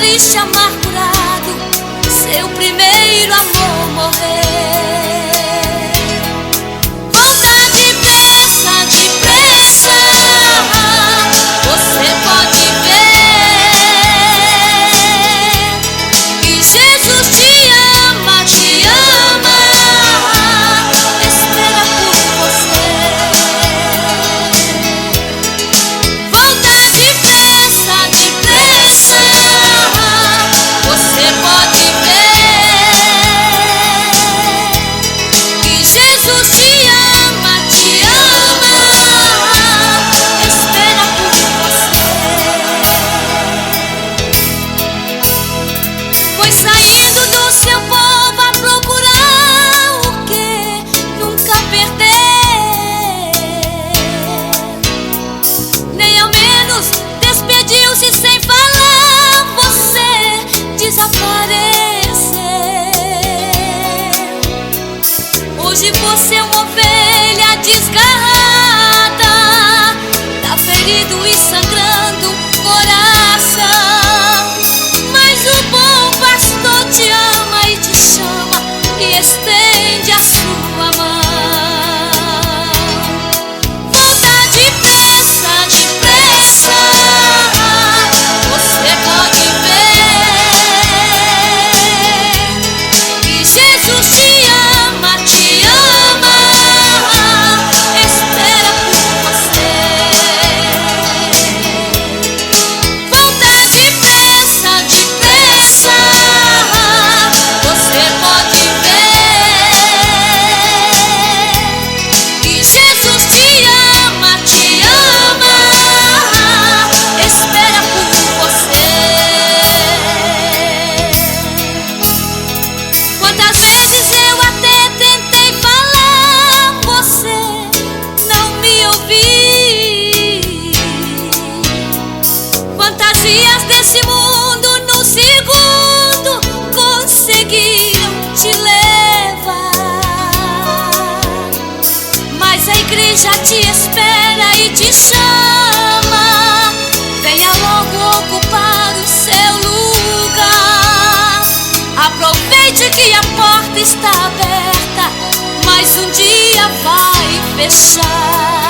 triste, amargurado, seu primeiro amor morrer. Volta depressa, depressa, você pode ver que Jesus te ama, espera por você. Volta depressa, depressa, você pode ver que Jesus te ama, espera por você. Foi saindo do seu povo a procurar o que nunca perdeu, nem ao menos despediu-se sem falar, você desapareceu. Hoje você é uma ovelha desgarrada, tá ferido e sangrando o coração, mas o bom pastor te ama e te chama e estende a sua mão. Volta depressa, depressa, você pode ver que Jesus te ama, espera por você. Volta depressa, depressa, você pode ver que Jesus te ama, espera por você. Quantas vezes eu até tentei falar, você não me ouviu. Fantasias desse mundo num segundo conseguiram te levar, mas a igreja te espera e te chama. Venha logo ocupar o seu lugar. Aproveite que a porta está aberta, mas um dia vai fechar.